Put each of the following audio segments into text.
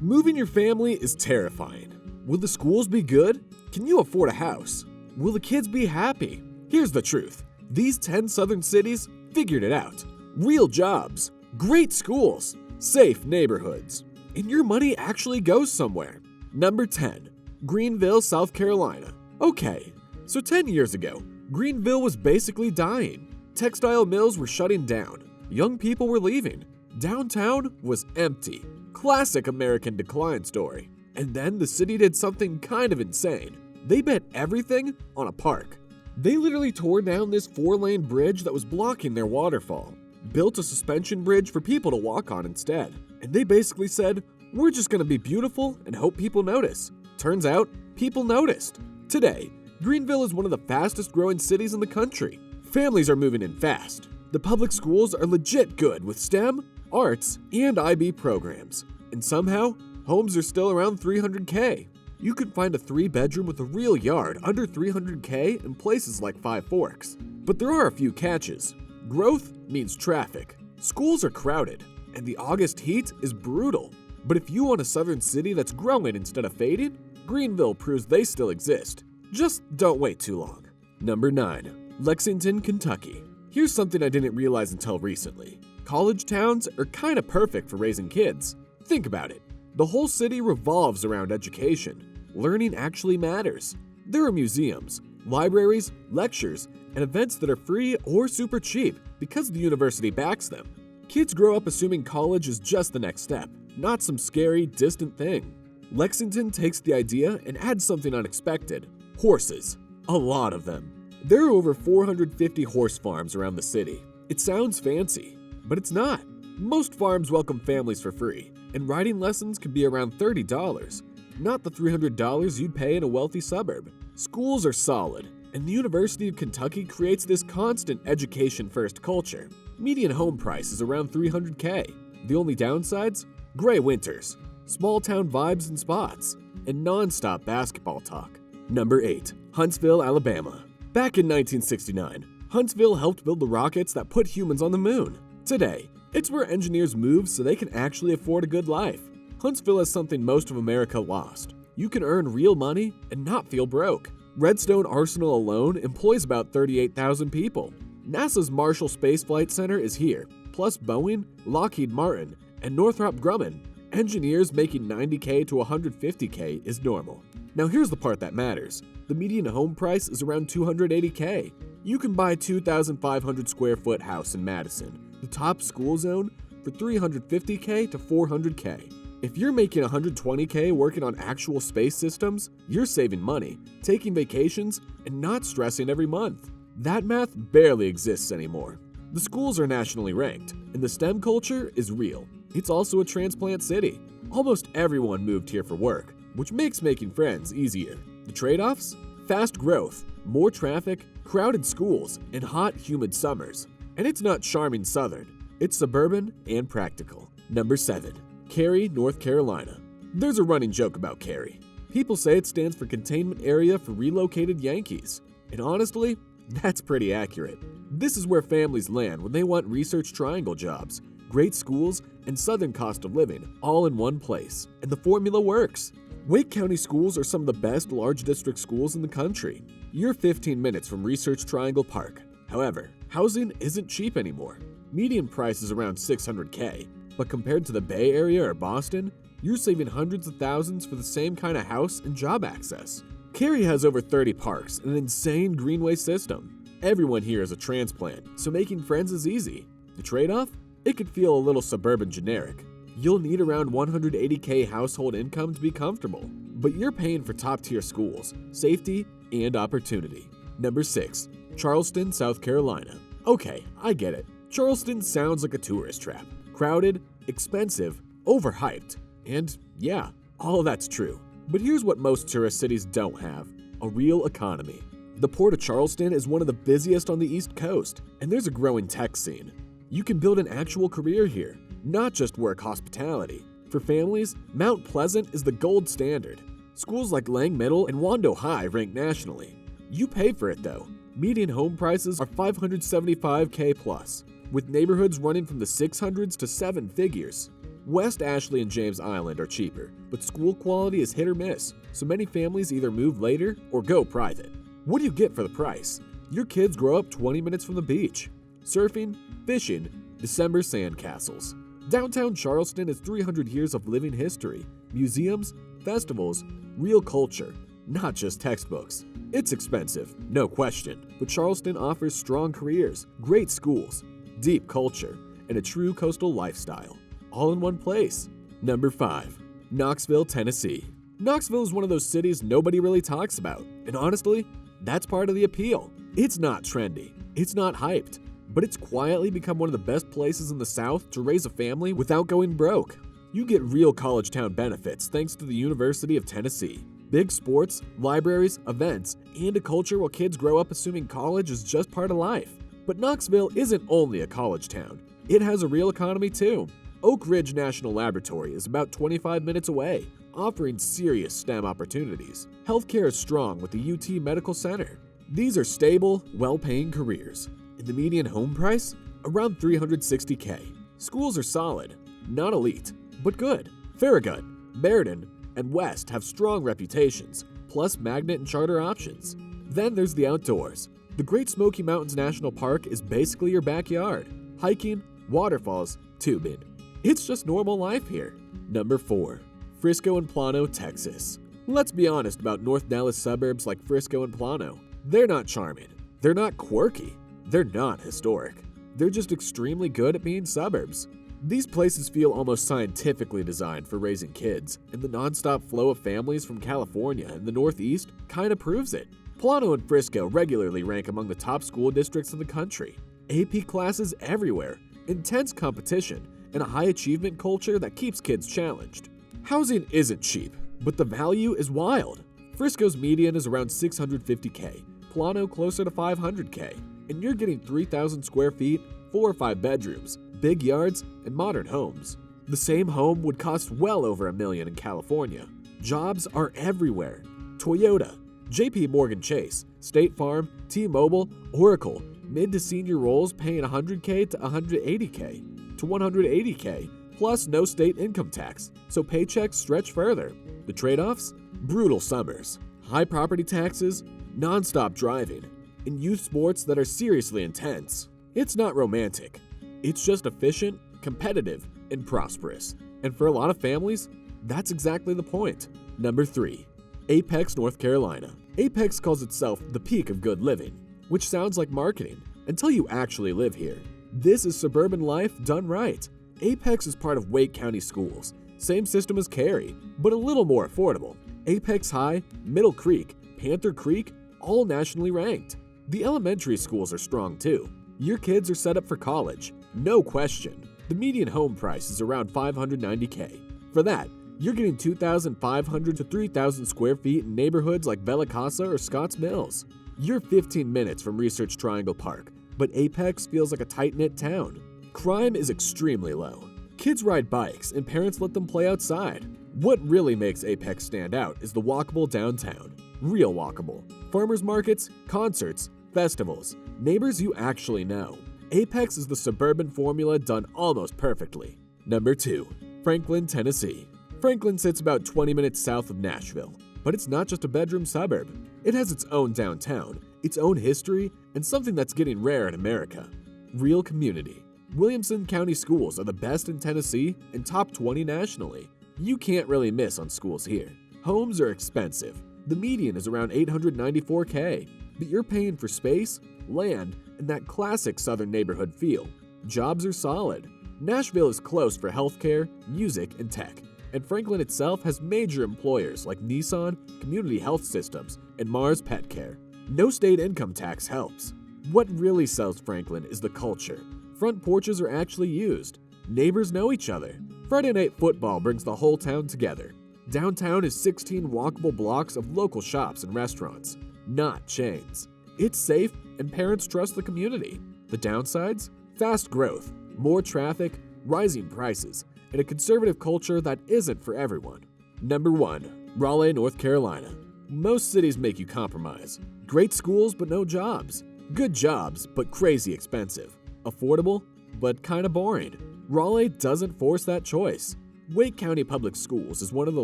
Moving your family is terrifying. Will the schools be good? Can you afford a house? Will the kids be happy? Here's the truth. These 10 southern cities figured it out. Real jobs, great schools, safe neighborhoods, and your money actually goes somewhere. Number 10, Greenville, South Carolina. Okay, so 10 years ago, Greenville was basically dying. Textile mills were shutting down. Young people were leaving. Downtown was empty. Classic American decline story. And then the city did something kind of insane. They bet everything on a park. They literally tore down this 4-lane bridge that was blocking their waterfall, built a suspension bridge for people to walk on instead. And they basically said, we're just gonna be beautiful and hope people notice. Turns out, people noticed. Today, Greenville is one of the fastest growing cities in the country. Families are moving in fast. The public schools are legit good with STEM, arts, and IB programs. And somehow, homes are still around $300K. You can find a 3-bedroom with a real yard under $300K in places like Five Forks. But there are a few catches. Growth means traffic. Schools are crowded, and the August heat is brutal. But if you want a southern city that's growing instead of fading, Greenville proves they still exist. Just don't wait too long. Number 9, Lexington, Kentucky. Here's something I didn't realize until recently. College towns are kind of perfect for raising kids. Think about it. The whole city revolves around education. Learning actually matters. There are museums, libraries, lectures, and events that are free or super cheap because the university backs them. Kids grow up assuming college is just the next step, not some scary, distant thing. Lexington takes the idea and adds something unexpected. Horses. A lot of them. There are over 450 horse farms around the city. It sounds fancy, but it's not. Most farms welcome families for free, and riding lessons can be around $30, not the $300 you'd pay in a wealthy suburb. Schools are solid, and the University of Kentucky creates this constant education-first culture. Median home price is around $300K. The only downsides? Gray winters, small-town vibes and spots, and non-stop basketball talk. Number 8, Huntsville, Alabama. Back in 1969, Huntsville helped build the rockets that put humans on the moon. Today, it's where engineers move so they can actually afford a good life. Huntsville has something most of America lost. You can earn real money and not feel broke. Redstone Arsenal alone employs about 38,000 people. NASA's Marshall Space Flight Center is here, plus Boeing, Lockheed Martin, and Northrop Grumman. Engineers making $90K to $150K is normal. Now here's the part that matters. The median home price is around $280K. You can buy a 2,500 square foot house in Madison, the top school zone, for $350K to $400K. If you're making $120K working on actual space systems, you're saving money, taking vacations, and not stressing every month. That math barely exists anymore. The schools are nationally ranked, and the STEM culture is real. It's also a transplant city. Almost everyone moved here for work, which makes making friends easier. The trade-offs? Fast growth, more traffic, crowded schools, and hot, humid summers. And it's not charming southern. It's suburban and practical. Number 7. Cary, North Carolina. There's a running joke about Cary. People say it stands for Containment Area for Relocated Yankees. And honestly, that's pretty accurate. This is where families land when they want Research Triangle jobs, great schools, and southern cost of living all in one place. And the formula works. Wake County schools are some of the best large district schools in the country. You're 15 minutes from Research Triangle Park. However, housing isn't cheap anymore. Median price is around $600K. But compared to the Bay Area or Boston, you're saving hundreds of thousands for the same kind of house and job access. Cary has over 30 parks and an insane greenway system. Everyone here is a transplant, so making friends is easy. The trade-off? It could feel a little suburban generic. You'll need around $180K household income to be comfortable, but you're paying for top-tier schools, safety, and opportunity. Number 6. Charleston, South Carolina. Okay, I get it. Charleston sounds like a tourist trap. Crowded, expensive, overhyped, and yeah, all of that's true. But here's what most tourist cities don't have: a real economy. The Port of Charleston is one of the busiest on the East Coast, and there's a growing tech scene. You can build an actual career here, not just work hospitality. For families, Mount Pleasant is the gold standard. Schools like Lang Middle and Wando High rank nationally. You pay for it though. Median home prices are $575K plus, with neighborhoods running from the 600s to 7 figures. West Ashley and James Island are cheaper, but school quality is hit or miss, so many families either move later or go private. What do you get for the price? Your kids grow up 20 minutes from the beach. Surfing, fishing, December sandcastles. Downtown Charleston is 300 years of living history, museums, festivals, real culture, not just textbooks. It's expensive, no question, but Charleston offers strong careers, great schools, deep culture, and a true coastal lifestyle, all in one place. Number 5. Knoxville, Tennessee. Knoxville is one of those cities nobody really talks about, and honestly, that's part of the appeal. It's not trendy, it's not hyped, but it's quietly become one of the best places in the South to raise a family without going broke. You get real college town benefits thanks to the University of Tennessee. Big sports, libraries, events, and a culture where kids grow up assuming college is just part of life. But Knoxville isn't only a college town. It has a real economy too. Oak Ridge National Laboratory is about 25 minutes away, offering serious STEM opportunities. Healthcare is strong with the UT Medical Center. These are stable, well-paying careers. And the median home price? Around $360K. Schools are solid, not elite, but good. Farragut, Meriden, and West have strong reputations, plus magnet and charter options. Then there's the outdoors. The Great Smoky Mountains National Park is basically your backyard. Hiking, waterfalls, tubing. It's just normal life here. Number 4. Frisco and Plano, Texas. Let's be honest about North Dallas suburbs like Frisco and Plano. They're not charming. They're not quirky. They're not historic. They're just extremely good at being suburbs. These places feel almost scientifically designed for raising kids, and the nonstop flow of families from California and the Northeast kinda proves it. Plano and Frisco regularly rank among the top school districts in the country. AP classes everywhere, intense competition, and a high achievement culture that keeps kids challenged. Housing isn't cheap, but the value is wild. Frisco's median is around $650K, Plano closer to $500K, and you're getting 3,000 square feet, 4 or 5 bedrooms, big yards, and modern homes. The same home would cost well over $1 million in California. Jobs are everywhere. Toyota, JP Morgan Chase, State Farm, T-Mobile, Oracle, mid to senior roles paying $100K to $180K to $180K, plus no state income tax, so paychecks stretch further. The trade-offs? Brutal summers, high property taxes, non-stop driving, and youth sports that are seriously intense. It's not romantic. It's just efficient, competitive, and prosperous. And for a lot of families, that's exactly the point. Number 3. Apex, North Carolina. Apex calls itself the peak of good living, which sounds like marketing until you actually live here. This is suburban life done right. Apex is part of Wake County Schools, same system as Cary, but a little more affordable. Apex High, Middle Creek, Panther Creek, all nationally ranked. The elementary schools are strong too. Your kids are set up for college, no question. The median home price is around $590K. For that, you're getting 2,500 to 3,000 square feet in neighborhoods like Bella Casa or Scotts Mills. You're 15 minutes from Research Triangle Park, but Apex feels like a tight-knit town. Crime is extremely low. Kids ride bikes and parents let them play outside. What really makes Apex stand out is the walkable downtown. Real walkable. Farmers markets, concerts, festivals, neighbors you actually know. Apex is the suburban formula done almost perfectly. Number 2. Franklin, Tennessee. Franklin sits about 20 minutes south of Nashville, but it's not just a bedroom suburb. It has its own downtown, its own history, and something that's getting rare in America: real community. Williamson County schools are the best in Tennessee and top 20 nationally. You can't really miss on schools here. Homes are expensive. The median is around $894K, but you're paying for space, land, and that classic southern neighborhood feel. Jobs are solid. Nashville is close for healthcare, music, and tech, and Franklin itself has major employers like Nissan, Community Health Systems, and Mars Pet Care. No state income tax helps. What really sells Franklin is the culture. Front porches are actually used. Neighbors know each other. Friday night football brings the whole town together. Downtown is 16 walkable blocks of local shops and restaurants, not chains. It's safe and parents trust the community. The downsides? Fast growth, more traffic, rising prices, and a conservative culture that isn't for everyone. Number 1. Raleigh, North Carolina. Most cities make you compromise. Great schools but no jobs. Good jobs but crazy expensive. Affordable but kinda boring. Raleigh doesn't force that choice. Wake County Public Schools is one of the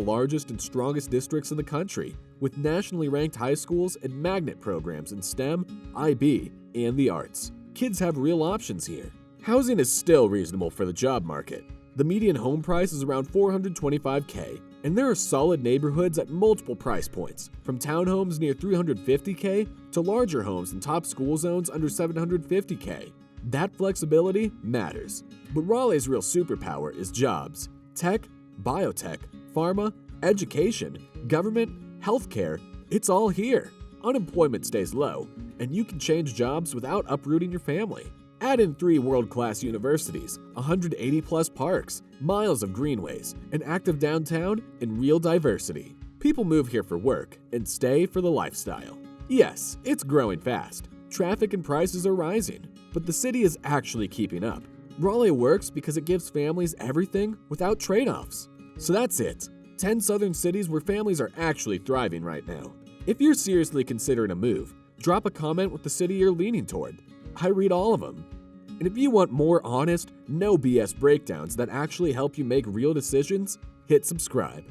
largest and strongest districts in the country, with nationally ranked high schools and magnet programs in STEM, IB, and the arts. Kids have real options here. Housing is still reasonable for the job market. The median home price is around $425K, and there are solid neighborhoods at multiple price points, from townhomes near $350K to larger homes in top school zones under $750K. That flexibility matters. But Raleigh's real superpower is jobs. Tech, biotech, pharma, education, government, healthcare, it's all here. Unemployment stays low, and you can change jobs without uprooting your family. Add in 3 world-class universities, 180-plus parks, miles of greenways, an active downtown, and real diversity. People move here for work and stay for the lifestyle. Yes, it's growing fast. Traffic and prices are rising, but the city is actually keeping up. Raleigh works because it gives families everything without trade-offs. So that's it. 10 southern cities where families are actually thriving right now. If you're seriously considering a move, drop a comment with the city you're leaning toward. I read all of them. And if you want more honest, no BS breakdowns that actually help you make real decisions, hit subscribe.